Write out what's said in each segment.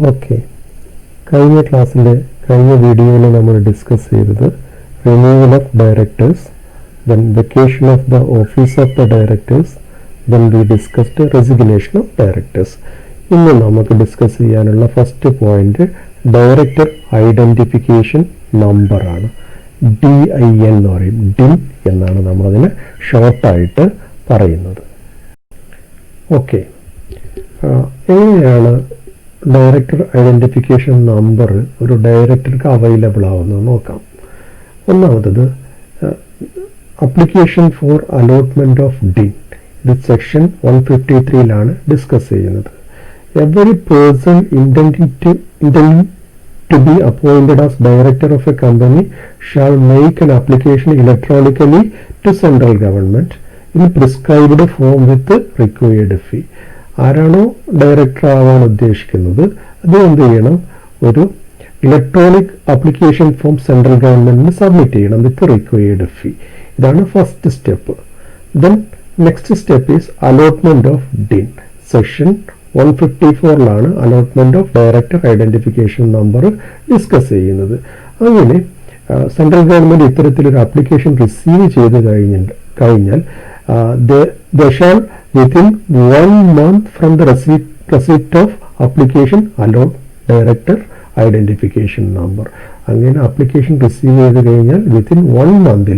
Okay, കഴിഞ്ഞ ക്ലാസ്സിലെ കഴിഞ്ഞ വീഡിയോയിൽ നമ്മൾ ഡിസ്കസ് ചെയ്തത് removal of directors, then vacation of the office of the directors, then we discussed resignation of directors. ഇന്ന് നമുക്ക് ഡിസ്കസ് ചെയ്യാനുള്ള ഫസ്റ്റ് പോയിന്റ് ഡയറക്ടർ ഐഡൻറ്റിഫിക്കേഷൻ നമ്പറാണ്. DIN എന്ന് പറയും, DIN എന്നാണ് നമ്മളതിന് ഷോർട്ടായിട്ട് പറയുന്നത്. ഓക്കെ, എങ്ങനെയാണ് ഡയറക്ടർ ഐഡൻറ്റിഫിക്കേഷൻ നമ്പർ ഒരു ഡയറക്ടർക്ക് അവൈലബിൾ ആവുന്നത് നോക്കാം. ഒന്നാമത്തത് application four allotment of DIN. ഇത് സെക്ഷൻ 153 ഡിസ്കസ് ചെയ്യുന്നത്. Every person intending to be appointed as director of a company shall make an application electronically to central government in prescribed form with required fee. ആരാണോ director ആവാൻ ഉദ്ദേശിക്കുന്നത് അത് എന്ത് ചെയ്യണം? ഒരു electronic application form central ഗവൺമെന്റിന് submit ചെയ്യണം വിത്ത് required ഫീ. ഇതാണ് first step. Then next step is allotment of DIN. Section 154 allotment of director identification number discuss ചെയ്യുന്നത്. അങ്ങനെ സെൻട്രൽ ഗവൺമെന്റ് ഇത്തരത്തിലൊരു ആപ്ലിക്കേഷൻ റിസീവ് ചെയ്ത് കഴിഞ്ഞാൽ they shall within 1 month from the receipt of application allot director identification number. അങ്ങനെ application receive ചെയ്ത് കഴിഞ്ഞാൽ within 1 month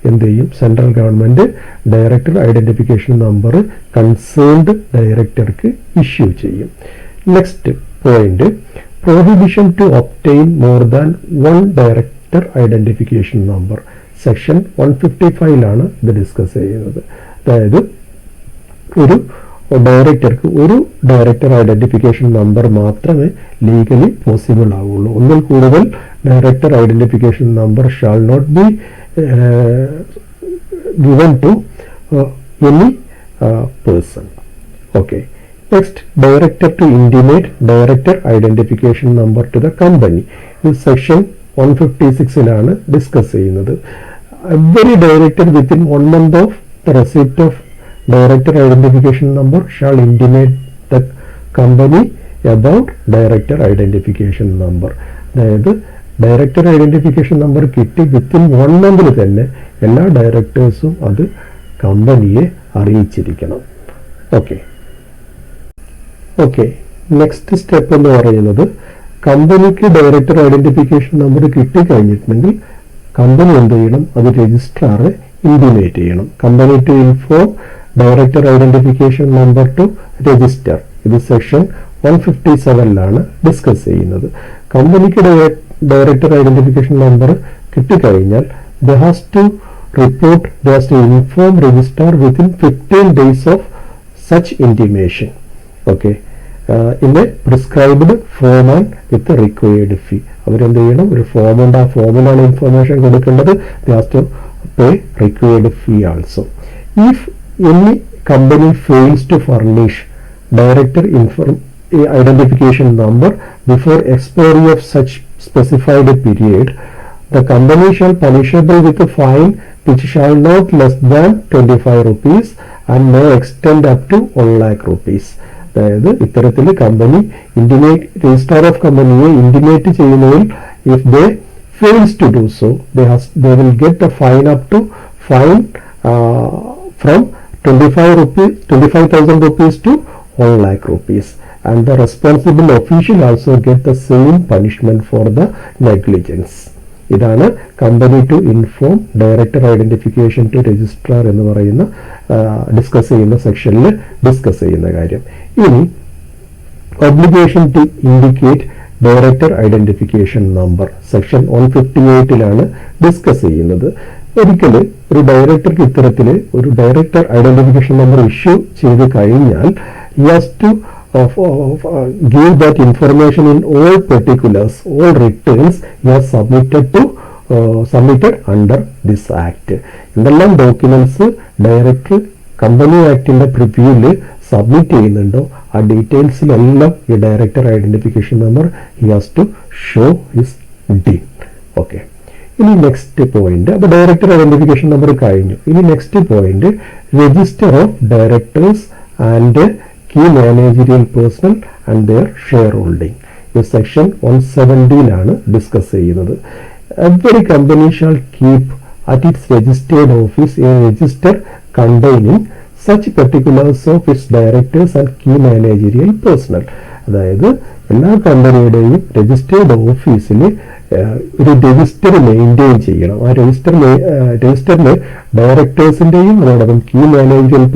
എന്ത് ചെയ്യും? Central government director identification number concerned ഡയറക്ടർക്ക് ഇഷ്യൂ ചെയ്യും. Next point, prohibition to obtain more than 1 director identification number. Section 155 ഇത് discuss ചെയ്യുന്നത്. അതായത് ഒരു ഡയറക്ടർക്ക് ഒരു ഡയറക്ടർ ഐഡന്റിഫിക്കേഷൻ നമ്പർ മാത്രമേ ലീഗലി പോസിബിൾ ആവുള്ളൂ. ഒന്നിൽ കൂടുതൽ director identification number shall not be given to any person. Okay. Next, director to intimate director identification number to the company. This section 156 discuss ചെയ്യുന്നത്. Every director within 1 month of the receipt of director identification number shall intimate the company about director identification number. അതായത് director identification number കിട്ടി within 1 month തന്നെ എല്ലാ ഡയറക്ടേഴ്സും അത് കമ്പനിയെ അറിയിച്ചിരിക്കണം. Okay, next step എന്ന് പറയുന്നത് കമ്പനിക്ക് ഡയറക്ടർ ഐഡന്റിഫിക്കേഷൻ നമ്പർ കിട്ടിക്കഴിഞ്ഞിട്ടുണ്ടെങ്കിൽ കമ്പനി എന്ത് ചെയ്യണം? അത് രജിസ്ട്രാറെ ഇന്റിമേറ്റ് ചെയ്യണം. Company to inform director identification number to register. ഇത് സെക്ഷൻ 157 ഡിസ്കസ് ചെയ്യുന്നത്. കമ്പനിക്ക് ഡയറക്ടർ ഐഡന്റിഫിക്കേഷൻ നമ്പർ കിട്ടിക്കഴിഞ്ഞാൽ they has to inform registrar within 15 days of such intimation. Okay. In a prescribed form and with the required fee. അവരെന്ത് ചെയ്യണം? ഒരു form ഉണ്ട്, ആ ഫോമിലാണ് ഇൻഫർമേഷൻ കൊടുക്കേണ്ടത്. they has to pay required fee also. If any company fails to furnish director identification number before expiry of such specified period, the company shall punishable with a fine which shall not less than 25 rupees and may extend up to 1 lakh rupees. അതായത് ഇത്തരത്തിൽ company registrar of കമ്പനിയെ intimate ചെയ്യുന്നതിൽ if they fails to do so, they will get a fine up to from 25,000 rupees to 1 lakh rupees, and the responsible official also get the same punishment for the negligence. ഇതാണ് company to inform director identification to registrar എന്ന് പറയുന്ന discuss ചെയ്യുന്ന സെക്ഷനിൽ discuss ചെയ്യുന്ന കാര്യം. ഇനി obligation to indicate director identification number section 158 discuss ചെയ്യുന്നത്. ഒരിക്കൽ ഒരു ഡയറക്ടർക്ക് ഇത്തരത്തിൽ ഒരു ഡയറക്ടർ ഐഡന്റിഫിക്കേഷൻ നമ്പർ ഇഷ്യൂ ചെയ്ത് കഴിഞ്ഞാൽ he has to give that information in all particulars, all returns he has submitted under this act. എന്തെല്ലാം ഡോക്യുമെന്റ്സ് ഡയറക്ടർ കമ്പനി ആക്ടിന്റെ പ്രിവ്യൂവിൽ സബ്മിറ്റ് ചെയ്യുന്നുണ്ടോ ആ ഡീറ്റെയിൽസിലെല്ലാം ഈ director identification number he has to show his DIN. Okay, ഇനി next point, അപ്പോൾ director identification number കഴിഞ്ഞു. ഇനി next point, register of directors and key managerial personnel and their shareholding. ഇത് സെക്ഷൻ 170 ഡിസ്കസ് ചെയ്യുന്നത്. Every company shall keep at its registered office a register containing such particulars of its directors and key managerial personnel. അതായത് എല്ലാ കമ്പനിയുടെയും registered ഓഫീസിൽ ഒരു register maintain ചെയ്യണം. ആ രജിസ്റ്ററിൽ ഡയറക്ടേഴ്സിൻ്റെയും അതോടൊപ്പം കീ മാനേജറിയൽ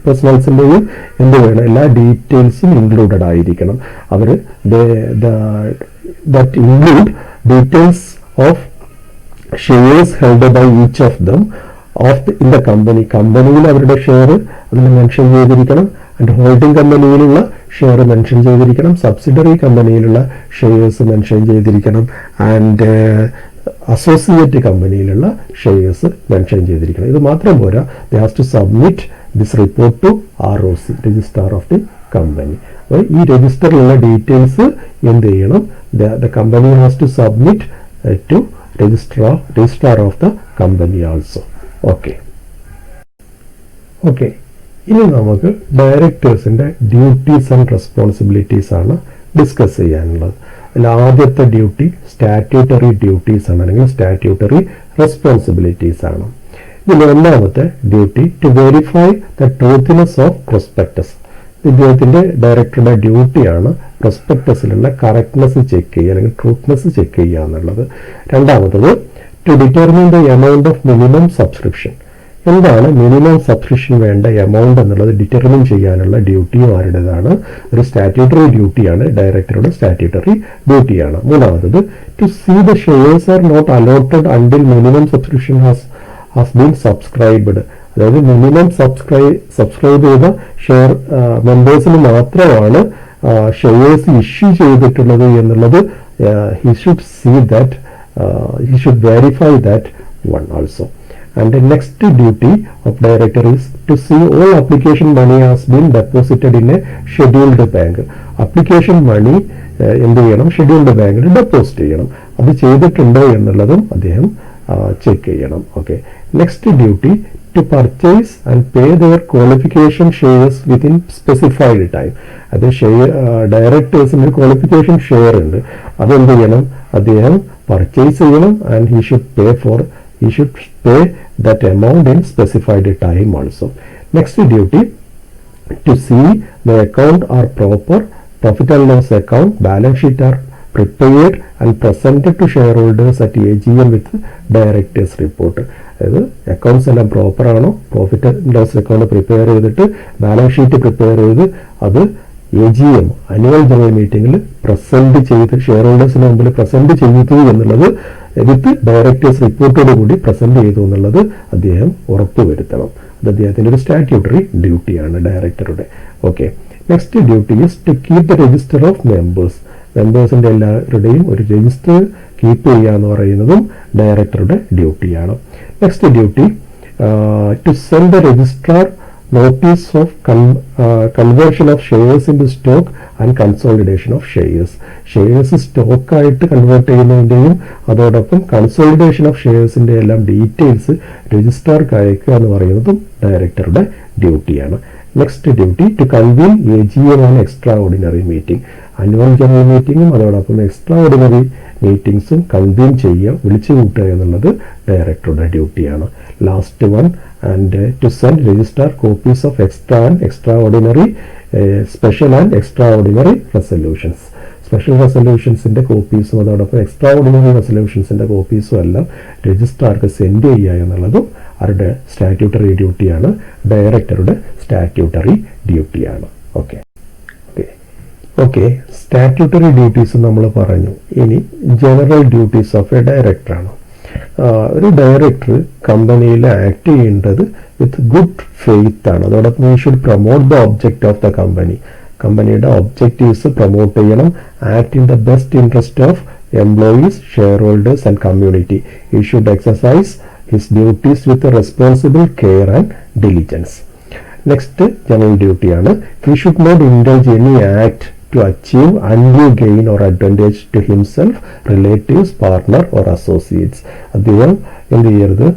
പേഴ്സണൽസിൻ്റെയും എന്ത് വേണം, എല്ലാ ഡീറ്റെയിൽസും ഇൻക്ലൂഡഡ് ആയിരിക്കണം. അവർ that include details of shares held by each of them in the company. കമ്പനിയിൽ അവരുടെ ഷെയർ അതിൽ മെൻഷൻ ചെയ്തിരിക്കണം. ആൻഡ് ഹോൾഡിംഗ് കമ്പനിയിലുള്ള ഷെയർ മെൻഷൻ ചെയ്തിരിക്കണം. സബ്സിഡറി കമ്പനിയിലുള്ള ഷെയർസ് മെൻഷൻ ചെയ്തിരിക്കണം. ആൻഡ് അസോസിയേറ്റ് കമ്പനിയിലുള്ള ഷെയർസ് മെൻഷൻ ചെയ്തിരിക്കണം. ഇത് മാത്രം പോരാ, they has to submit this report to ROC, registrar of the company. അപ്പോൾ ഈ രജിസ്റ്ററിലുള്ള ഡീറ്റെയിൽസ് എന്ത് ചെയ്യണം, the company has to submit to registrar of the company also. Okay ഇനി നമുക്ക് ഡയറക്ടേഴ്സിന്റെ ഡ്യൂട്ടീസ് ആൻഡ് റെസ്പോൺസിബിലിറ്റീസ് ആണ് ഡിസ്കസ് ചെയ്യാനുള്ളത്. അതിൽ ആദ്യത്തെ ഡ്യൂട്ടി സ്റ്റാറ്റ്യൂട്ടറി ഡ്യൂട്ടീസ് ആണ്, അല്ലെങ്കിൽ സ്റ്റാറ്റ്യൂട്ടറി റെസ്പോൺസിബിലിറ്റീസ് ആണ്. ഇതിൽ ഒന്നാമത്തെ duty to verify the truthness of prospectus. ഇദ്ദേഹത്തിന്റെ ഡയറക്ടറുടെ ഡ്യൂട്ടിയാണ് പ്രോസ്പെക്ടസിലുള്ള കറക്റ്റ്നെസ് ചെക്ക് ചെയ്യുക, അല്ലെങ്കിൽ ട്രൂത്ത്നെസ് ചെക്ക് ചെയ്യുക എന്നുള്ളത്. രണ്ടാമത്തത് to determine the amount of minimum subscription. എന്താണ് മിനിമം സബ്സ്ക്രിപ്ഷൻ വേണ്ട എമൗണ്ട് എന്നുള്ളത് ഡിറ്റർമിൻ ചെയ്യാനുള്ള ഡ്യൂട്ടിയും ആരുടേതാണ്, ഒരു സ്റ്റാറ്റ്യൂട്ടറി ഡ്യൂട്ടിയാണ്, ഡയറക്ടറുടെ സ്റ്റാറ്റ്യൂട്ടറി ഡ്യൂട്ടിയാണ്. മൂന്നാമത്തത് to see the shares are not allotted until minimum subscription has been subscribed. അതായത് മിനിമം സബ്സ്ക്രൈബ് ചെയ്ത ഷെയർ മെമ്പേഴ്സിന് മാത്രമാണ് ഷെയർസ് ഇഷ്യൂ ചെയ്തിട്ടുള്ളത് എന്നുള്ളത് he should see that, he should verify that one also. And the next duty of director is to see all application money has been deposited in a scheduled bank. Application money എന്ത് ചെയ്യണം, scheduled ബാങ്കിൽ deposit ചെയ്യണം. അത് ചെയ്തിട്ടുണ്ടോ എന്നുള്ളതും അദ്ദേഹം check ചെയ്യണം. Okay, next duty to purchase and pay their qualification shares within specified time. അത് ഡയറക്ടേഴ്സിന് ക്വാളിഫിക്കേഷൻ ഷെയർ ഉണ്ട്, അതെന്ത് ചെയ്യണം, അദ്ദേഹം പർച്ചേസ് ചെയ്യണം. And he should pay that amount in specified time also. Next duty to see the account are proper, profit and loss account, balance sheet are prepared and presented to shareholders at AGM with directors report. അതായത് accounts എല്ലാം proper ആണോ, profit and loss account prepare ചെയ്തിട്ട് balance sheet prepare ചെയ്ത് അത് AGM annual general മീറ്റിംഗിൽ present ചെയ്ത് share ഹോൾഡേഴ്സിന് മുമ്പിൽ പ്രസന്റ് ചെയ്തു എന്നുള്ളത് വിത്ത് ഡയറക്ടേഴ്സ് റിപ്പോർട്ടോട് കൂടി പ്രസന്റ് ചെയ്തു എന്നുള്ളത് അദ്ദേഹം ഉറപ്പുവരുത്തണം. അത് അദ്ദേഹത്തിന്റെ ഒരു സ്റ്റാറ്റ്യൂട്ടറി ഡ്യൂട്ടിയാണ് ഡയറക്ടറുടെ. Okay, next duty is to keep the register of members. മെമ്പേഴ്സിന്റെ എല്ലാവരുടെയും ഒരു രജിസ്റ്റർ കീപ്പ് ചെയ്യുക എന്ന് പറയുന്നതും ഡയറക്ടറുടെ ഡ്യൂട്ടിയാണ്. Next duty to send the registrar notice of conversion of shares into stock and consolidation of shares. Shares സ്റ്റോക്കായിട്ട് convert ചെയ്യുന്നതിൻ്റെയും അതോടൊപ്പം കൺസോളിഡേഷൻ ഓഫ് ഷെയർസിൻ്റെ എല്ലാം ഡീറ്റെയിൽസ് രജിസ്ട്രാർക്ക് അയക്കുക എന്ന് പറയുന്നതും ഡയറക്ടറുടെ ഡ്യൂട്ടിയാണ്. Next duty to convene AGM and extraordinary meeting. Annual general മീറ്റിംഗും അതോടൊപ്പം എക്സ്ട്രാ ഓർഡിനറി മീറ്റിംഗ്സും കൺവീൻ ചെയ്യുക, വിളിച്ചു കൂട്ടുക എന്നുള്ളത് ഡയറക്ടറുടെ ഡ്യൂട്ടിയാണ്. Last one and to send registrar copies of extraordinary special and extraordinary resolutions. Special റെസൊല്യൂഷൻസിന്റെ കോപ്പീസും അതോടൊപ്പം എക്സ്ട്രാ ഓർഡിനറി റെസൊല്യൂഷൻസിന്റെ കോപ്പീസും എല്ലാം രജിസ്ട്രാർക്ക് സെൻഡ് ചെയ്യുക എന്നുള്ളതും അവരുടെ സ്റ്റാറ്റ്യൂട്ടറി ഡ്യൂട്ടിയാണ്, ഡയറക്ടറുടെ സ്റ്റാറ്റ്യൂട്ടറി ഡ്യൂട്ടിയാണ്. ഓക്കെ, സ്റ്റാറ്റ്യൂട്ടറി ഡ്യൂട്ടീസ് നമ്മൾ പറഞ്ഞു. ഇനി ജനറൽ ഡ്യൂട്ടീസ് ഓഫ് എ ഡയറക്ടറാണ്. ഒരു ഡയറക്ടർ കമ്പനിയിൽ ആക്ട് ചെയ്യേണ്ടത് വിത്ത് ഗുഡ് ഫെയ്ത്ത് ആണ്. അതോടൊപ്പം he should promote the object of the company. കമ്പനിയുടെ ഒബ്ജക്റ്റീവ്സ് പ്രൊമോട്ട് ചെയ്യണം. Act in the best interest of employees, shareholders and community. He should exercise his duties with responsible care and diligence. Next general ഡ്യൂട്ടിയാണ് he should not indulge any act to achieve undue gain or advantage to himself, relatives, partner or associates. അദ്ദേഹം എന്ത് ചെയ്യരുത്,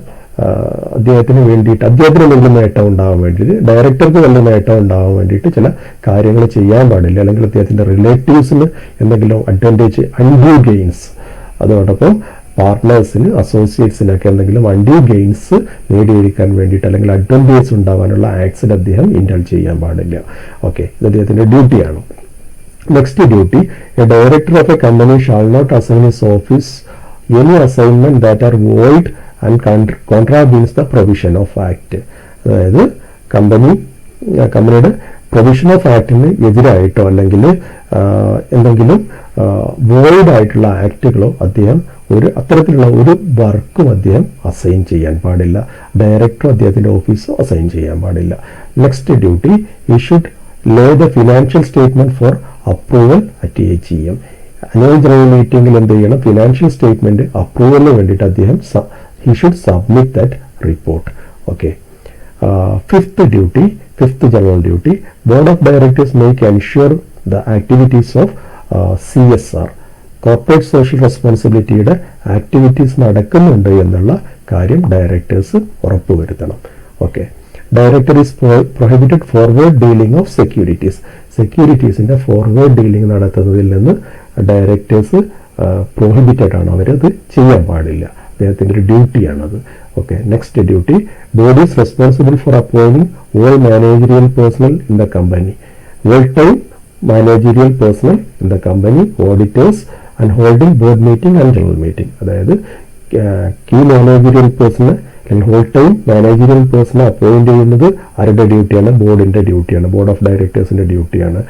അദ്ദേഹത്തിന് വേണ്ടിയിട്ട് അദ്ദേഹത്തിന് വലിയ നേട്ടം ഉണ്ടാവാൻ വേണ്ടിയിട്ട്, ഡയറക്ടർക്ക് വലിയ നേട്ടം ഉണ്ടാവാൻ വേണ്ടിയിട്ട് ചില കാര്യങ്ങൾ ചെയ്യാൻ പാടില്ല, അല്ലെങ്കിൽ അദ്ദേഹത്തിൻ്റെ റിലേറ്റീവ്സിന് എന്തെങ്കിലും അഡ്വാൻറ്റേജ്, അൺഡ്യൂ ഗെയിൻസ്, അതോടൊപ്പം പാർട്ട്നേഴ്സിന്, അസോസിയേറ്റ്സിനൊക്കെ എന്തെങ്കിലും അൺഡ്യൂ ഗെയിൻസ് നേടിയെടുക്കാൻ വേണ്ടിയിട്ട് അല്ലെങ്കിൽ അഡ്വാൻറ്റേജ് ഉണ്ടാവാനുള്ള ആക്ട്സിൽ അദ്ദേഹം ഇൻഡൾജ് ചെയ്യാൻ പാടില്ല. ഓക്കെ, ഇത് അദ്ദേഹത്തിൻ്റെ ഡ്യൂട്ടിയാണ്. Next duty, a director of a company shall not assign his office any assignment that are void and contravenes the provision of act. അതായത് കമ്പനിയുടെ പ്രൊവിഷൻ ഓഫ് ആക്ടിന് എതിരായിട്ടോ അല്ലെങ്കിൽ എന്തെങ്കിലും വോയിഡ് ആയിട്ടുള്ള ആക്ടുകളോ അദ്ദേഹം അത്തരത്തിലുള്ള ഒരു വർക്കും അദ്ദേഹം അസൈൻ ചെയ്യാൻ പാടില്ല. ഡയറക്ടറോ അദ്ദേഹത്തിൻ്റെ ഓഫീസോ അസൈൻ ചെയ്യാൻ പാടില്ല. നെക്സ്റ്റ് ഡ്യൂട്ടി, ഈ should Leh the financial statement four approval at AGM. Annual general മീറ്റിംഗിൽ എന്ത് ചെയ്യണം? ഫിനാൻഷ്യൽ സ്റ്റേറ്റ്മെന്റ് അപ്രൂവലിന് വേണ്ടിയിട്ട് അദ്ദേഹം he should submit that report. Okay. Fifth general duty, board of directors make ensure the activities of CSR, corporate social responsibility യുടെ activities നടക്കുന്നുണ്ട് എന്നുള്ള കാര്യം directors ഉറപ്പുവരുത്തണം. Okay. Director is prohibited forward dealing of സെക്യൂരിറ്റീസിന്റെ forward dealing നടത്തുന്നതിൽ നിന്ന് directors prohibited ആണ്, അവരത് ചെയ്യാൻ പാടില്ല. അദ്ദേഹത്തിൻ്റെ ഒരു ഡ്യൂട്ടിയാണത്. Okay. Next duty, board is responsible for appointing all managerial personnel in the company, all time managerial personnel in the company, auditors and holding board meeting and general meeting. അതായത് key managerial personnel അല്ലെങ്കിൽ whole time managerial പേഴ്സണെ appoint ചെയ്യുന്നത് ആരുടെ ഡ്യൂട്ടിയാണ്? ബോർഡിന്റെ ഡ്യൂട്ടിയാണ്, board of ഡയറക്ടേഴ്സിന്റെ ഡ്യൂട്ടിയാണ്.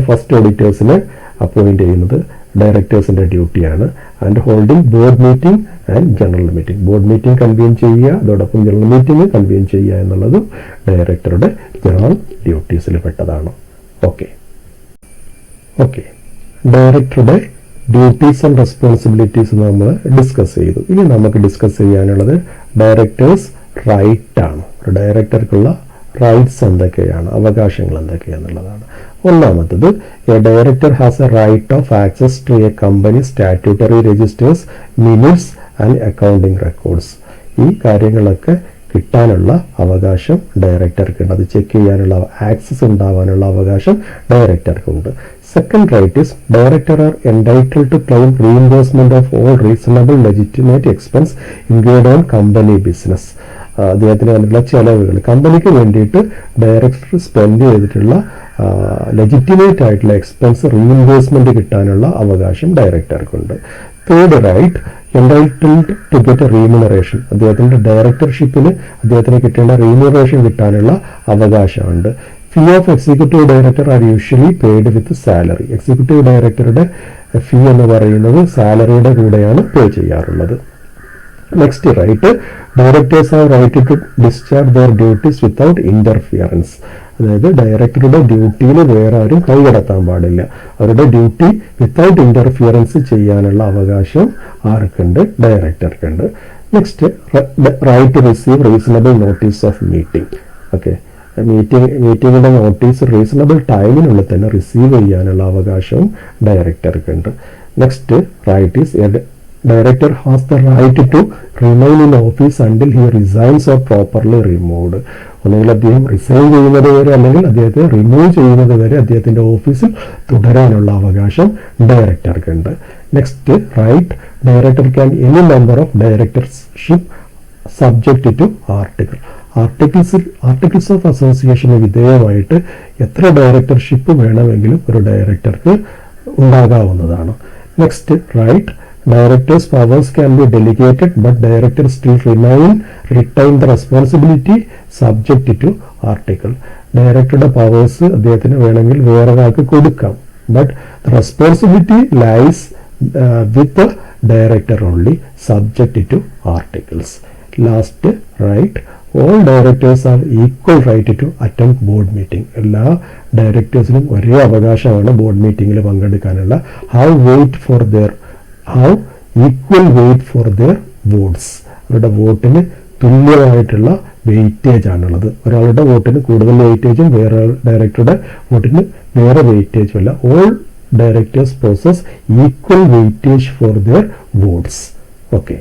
First ഓഡിറ്റേഴ്സിനെ appoint ചെയ്യുന്നത് ഡയറക്ടേഴ്സിന്റെ ഡ്യൂട്ടിയാണ്. And holding board meeting and general meeting, board meeting convene ചെയ്യുക, അതോടൊപ്പം ജനറൽ മീറ്റിംഗ് കൺവീൻ ചെയ്യുക എന്നുള്ളതും ഡയറക്ടറുടെ ജനറൽ ഡ്യൂട്ടീസിൽ പെട്ടതാണ്. ഓക്കെ. ഡയറക്ടറുടെ ഡ്യൂട്ടീസ് ആൻഡ് റെസ്പോൺസിബിലിറ്റീസ് നമ്മൾ ഡിസ്കസ് ചെയ്തു. ഇനി നമുക്ക് ഡിസ്കസ് ചെയ്യാനുള്ളത് ഡയറക്ടേഴ്സ് റൈറ്റ് ആണ്. ഡയറക്ടർക്കുള്ള റൈറ്റ്സ് എന്തൊക്കെയാണ്, അവകാശങ്ങൾ എന്തൊക്കെയാണെന്നുള്ളതാണ്. ഒന്നാമത്തത്, a director has a right of access to a company statutory registers, minutes and accounting records. ഈ കാര്യങ്ങളൊക്കെ കിട്ടാനുള്ള അവകാശം ഡയറക്ടർക്കുണ്ട്. അത് ചെക്ക് ചെയ്യാനുള്ള ആക്സസ് ഉണ്ടാവാനുള്ള അവകാശം ഡയറക്ടർക്കുണ്ട്. Second right is, director are entitled to claim reimbursement of all reasonable legitimate expense incurred on company business. അദ്ദേഹത്തിന് അതിനുള്ള ചെലവുകൾ കമ്പനിക്ക് വേണ്ടിയിട്ട് ഡയറക്ടർ സ്പെൻഡ് ചെയ്തിട്ടുള്ള ലെജിറ്റിമേറ്റ് ആയിട്ടുള്ള എക്സ്പെൻസ് റീഇംബേഴ്സ്മെന്റ് കിട്ടാനുള്ള അവകാശം ഡയറക്ടർക്കുണ്ട്. Third right, entitled to get remuneration. അദ്ദേഹത്തിന്റെ ഡയറക്ടർഷിപ്പിന് അദ്ദേഹത്തിന് കിട്ടേണ്ട റീമ്യൂണറേഷൻ കിട്ടാനുള്ള അവകാശമുണ്ട്. Fee of executive director are usually paid with salary. Executive ഡയറക്ടറുടെ ഫീ എന്ന് പറയുന്നത് സാലറിയുടെ കൂടെയാണ് പേ ചെയ്യാറുള്ളത്. Next right, directors have right to discharge their duties without interference. അതായത് ഡയറക്ടറുടെ ഡ്യൂട്ടിയിൽ വേറെ ആരും കൈകടത്താൻ പാടില്ല. അവരുടെ ഡ്യൂട്ടി വിത്തൗട്ട് ഇന്റർഫിയറൻസ് ചെയ്യാനുള്ള അവകാശം ആർക്കുണ്ട്? ഡയറക്ടർക്കുണ്ട്. Next, right to receive reasonable notice of meeting. Okay. മീറ്റിംഗിന്റെ നോട്ടീസ് റീസണബിൾ ടൈമിനുള്ളിൽ തന്നെ റിസീവ് ചെയ്യാനുള്ള അവകാശവും ഡയറക്ടർക്കുണ്ട്. Next right is, director has the right to remain in office until he resigns or properly removed. ഒന്നുകിൽ അദ്ദേഹം റിസൈൻ ചെയ്യുന്നത് വരെ അല്ലെങ്കിൽ അദ്ദേഹത്തെ റിമൂവ് ചെയ്യുന്നത് വരെ അദ്ദേഹത്തിന്റെ ഓഫീസിൽ തുടരാനുള്ള അവകാശം ഡയറക്ടർക്കുണ്ട്. Next right, director can any member of directorship subject to articles of അസോസിയേഷന് വിധേയമായിട്ട് എത്ര ഡയറക്ടർഷിപ്പ് വേണമെങ്കിലും ഒരു ഡയറക്ടർക്ക് ഉണ്ടാകാവുന്നതാണ്. Next right, directors powers can be delegated but director still retain the responsibility subject to article. ഡയറക്ടറുടെ പവേഴ്സ് അദ്ദേഹത്തിന് വേണമെങ്കിൽ വേറെ ഒരാൾക്ക് കൊടുക്കാം, but the responsibility lies with director only subject to articles. Last right, all directors are equal right to attend board meeting. എല്ലാ ഡയറക്ടേഴ്സിനും ഒരേ അവകാശമാണ് board മീറ്റിംഗിൽ പങ്കെടുക്കാനുള്ള. Have equal weight for their votes. അവരുടെ വോട്ടിന് തുല്യമായിട്ടുള്ള വെയിറ്റേജ് ആണുള്ളത്. ഒരാളുടെ വോട്ടിന് കൂടുതൽ വെയിറ്റേജും വേറെ ഡയറക്ടറുടെ വോട്ടിന് വേറെ വെയിറ്റേജും അല്ല. All directors poses equal weightage four their votes. Okay.